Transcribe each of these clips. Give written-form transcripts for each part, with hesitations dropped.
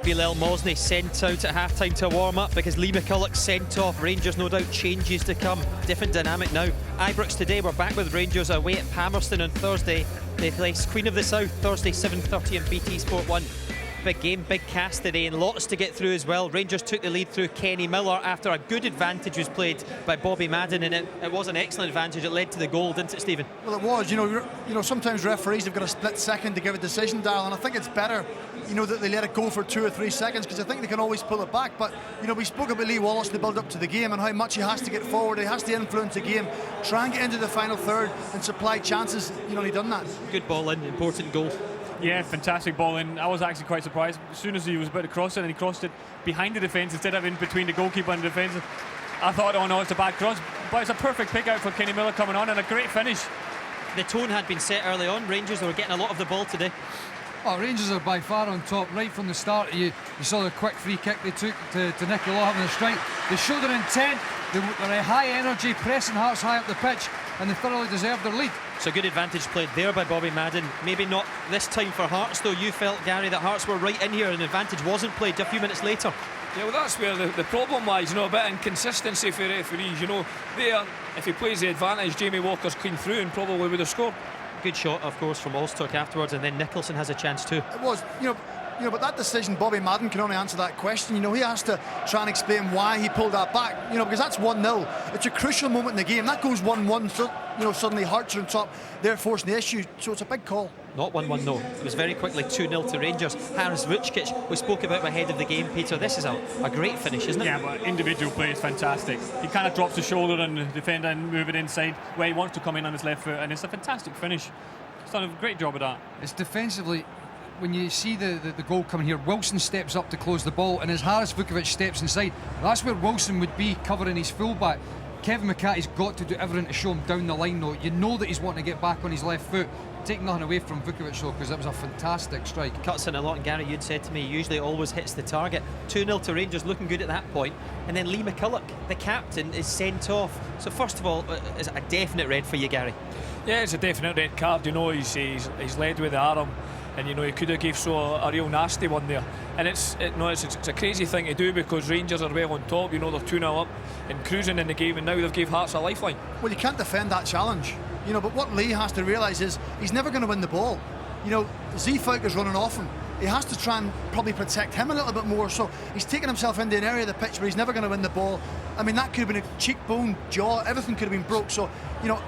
Bilal Mosney sent out at half-time to warm up because Lee McCulloch sent off. Rangers, no doubt, changes to come. Different dynamic now. Ibrox today, we're back with Rangers away at Palmerston on Thursday. They place Queen of the South Thursday 7:30 on BT Sport 1. Big game, big cast today, and lots to get through as well. Rangers took the lead through Kenny Miller after a good advantage was played by Bobby Madden, and it was an excellent advantage. It led to the goal, didn't it, Stephen? Well, it was. You know, sometimes referees have got a split second to give a decision, Darryl, and I think it's better, that they let it go for 2 or 3 seconds, because I think they can always pull it back. But we spoke about Lee Wallace in the build up to the game and how much he has to get forward. He has to influence the game, try and get into the final third and supply chances. He done that. Good ball in, important goal. Yeah, fantastic ball in. I was actually quite surprised. As soon as he was about to cross it, and he crossed it behind the defence instead of in between the goalkeeper and the defence, I thought, oh no, it's a bad cross. But it's a perfect pick out for Kenny Miller coming on, and a great finish. The tone had been set early on. Rangers were getting a lot of the ball today. Oh, Rangers are by far on top right from the start. You saw the quick free kick they took to Nicola having the strike. They showed their intent. They were a high energy, pressing Hearts high up the pitch, and they thoroughly deserved their lead. So good advantage played there by Bobby Madden. Maybe not this time for Hearts, though. You felt, Gary, that Hearts were right in here and advantage wasn't played a few minutes later. Yeah, well, that's where the problem lies, a bit of inconsistency for referees. There, if he plays the advantage, Jamie Walker's clean through and probably would have scored. Good shot, of course, from Allstock afterwards, and then Nicholson has a chance too. It was, but that decision, Bobby Madden can only answer that question. He has to try and explain why he pulled that back, because that's 1-0. It's a crucial moment in the game. That goes 1-1, so, suddenly Hearts are on top. They're forcing the issue, so it's a big call. Not 1-1, no. It was very quickly 2-0 to Rangers. RangersvHearts, we spoke about ahead of the game, Peter. This is a great finish, isn't it? Yeah, but individual play is fantastic. He kind of drops the shoulder and the defender and move it inside where he wants to come in on his left foot, and it's a fantastic finish. He's done a great job of that. It's defensively, when you see the goal coming here, Wilson steps up to close the ball, and as Haris Vukovic steps inside, that's where Wilson would be covering his fullback. Kevin McCarthy's got to do everything to show him down the line, though. You know that he's wanting to get back on his left foot. Take nothing away from Vukovic, though, because that was a fantastic strike. Cuts in a lot, and Gary, you'd said to me, usually always hits the target. 2-0 to Rangers, looking good at that point. And then Lee McCulloch, the captain, is sent off. So first of all, is it a definite red for you, Gary? Yeah, it's a definite red card. He's led with the arm, and he could have gave a real nasty one there. And it's a crazy thing to do, because Rangers are well on top. They're 2-0 up and cruising in the game, and now they've gave Hearts a lifeline. Well, you can't defend that challenge, but what Lee has to realise is he's never going to win the ball. Zeefuik is running off him. He has to try and probably protect him a little bit more, so he's taking himself into an area of the pitch where he's never going to win the ball. I mean, that could have been a cheekbone, jaw, everything could have been broke. So,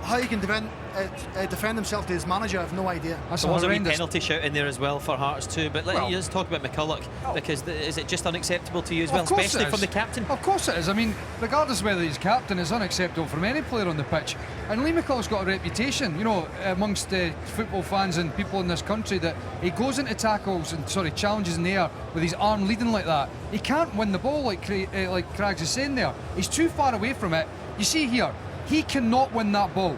how he can defend himself to his manager, I have no idea. There was a wee penalty shout in there as well for Hearts too, but let's talk about McCulloch, because is it just unacceptable to you as well, especially from the captain? Of course it is. I mean, regardless of whether he's captain, it's unacceptable from any player on the pitch. And Lee McCulloch's got a reputation, amongst football fans and people in this country, that he goes into challenges in the air with his arm leading like that. He can't win the ball like Craggs is saying there. He's too far away from it. You see here, he cannot win that ball.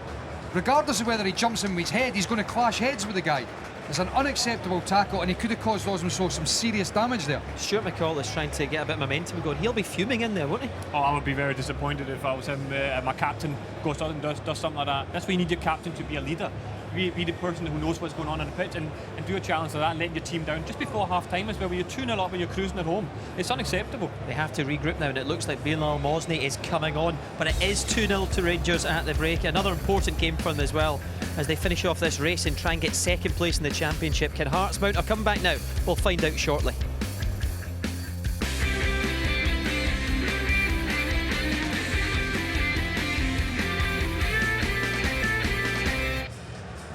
Regardless of whether he jumps in with his head, he's going to clash heads with the guy. It's an unacceptable tackle, and he could have caused Osmondshaw some serious damage there. Stuart McCall is trying to get a bit of momentum going. He'll be fuming in there, won't he? Oh, I would be very disappointed if I was him. My captain goes out and does something like that. That's why you need your captain to be a leader. Be the person who knows what's going on the pitch, and do a challenge like that and letting your team down just before half-time as well, where you're 2-0 up and you're cruising at home. It's unacceptable. They have to regroup now, and it looks like Bilal Mosney is coming on, but it is 2-0 to Rangers at the break. Another important game for them as well, as they finish off this race and try and get second place in the championship. Can Hearts mount a comeback now? We'll find out shortly.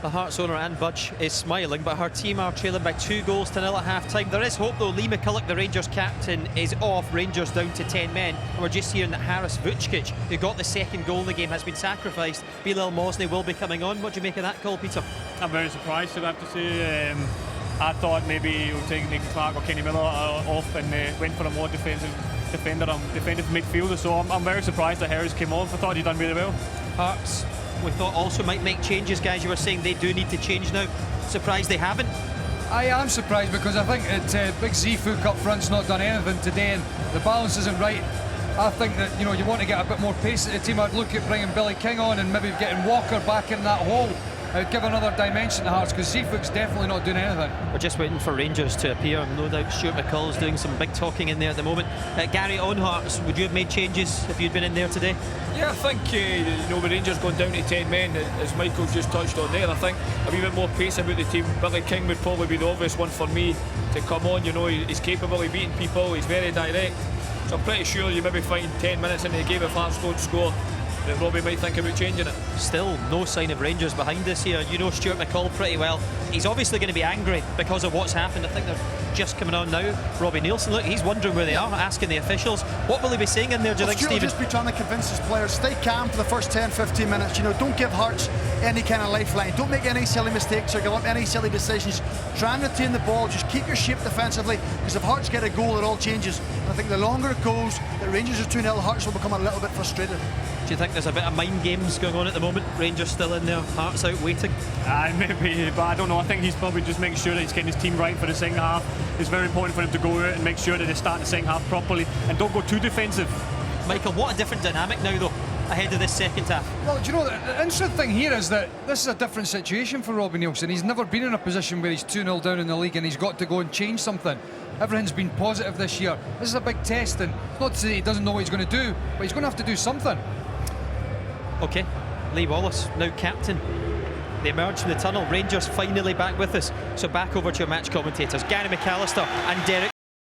The Hearts owner, Anne Budge, is smiling, but her team are trailing by 2-0 at half-time. There is hope, though. Lee McCulloch, the Rangers captain, is off. Rangers down to 10 men. And we're just hearing that Haris Vukovic, who got the second goal in the game, has been sacrificed. Bilal Mosney will be coming on. What do you make of that call, Peter? I'm very surprised, I have to say. I thought maybe he would take Nick Clark or Kenny Miller off and went for a more defensive midfielder. So I'm very surprised that Harris came off. I thought he'd done really well. Hearts, we thought also might make changes, guys. You were saying they do need to change now. Surprised they haven't? I am surprised, because I think that Big Zeefuik up front's not done anything today, and the balance isn't right. I think that you want to get a bit more pace at the team. I'd look at bringing Billy King on and maybe getting Walker back in that hole. it would give another dimension to Hearts, because Zeefuik's definitely not doing anything. We're just waiting for Rangers to appear. No doubt Stuart McCall's doing some big talking in there at the moment. Gary, on Hearts, would you have made changes if you'd been in there today? Yeah, I think with Rangers going down to 10 men, as Michael just touched on there, I think a wee bit more pace about the team. Billy King would probably be the obvious one for me to come on. He's capable of beating people, he's very direct. So I'm pretty sure you maybe find 10 minutes into the game if Hearts don't score, that Robbie might think about changing it. Still no sign of Rangers behind us here. You know Stuart McCall pretty well. He's obviously going to be angry because of what's happened. I think they're just coming on now. Robbie Nielsen, look, he's wondering where they are, asking the officials. What will he be saying in there, do you think, Stuart Stephen? will just be trying to convince his players, stay calm for the first 10-15 minutes. Don't give Hearts any kind of lifeline. Don't make any silly mistakes or give up any silly decisions. Try and retain the ball, just keep your shape defensively, because if Hearts get a goal, it all changes. And I think the longer it goes, that Rangers are 2-0, Hearts will become a little bit frustrated. Do you think there's a bit of mind games going on at the moment? Rangers still in there, Hearts out waiting? Maybe, but I don't know. I think he's probably just making sure that he's getting his team right for the second half. It's very important for him to go out and make sure that they start the second half properly and don't go too defensive. Michael, what a different dynamic now, though, ahead of this second half. Well, do you know, the interesting thing here is that this is a different situation for Robbie Nielsen. He's never been in a position where he's 2-0 down in the league and he's got to go and change something. Everything's been positive this year. This is a big test, and it's not to say he doesn't know what he's going to do, but he's going to have to do something. OK, Lee Wallace, now captain. They emerge from the tunnel. Rangers finally back with us. So back over to your match commentators, Gary McAllister and Derek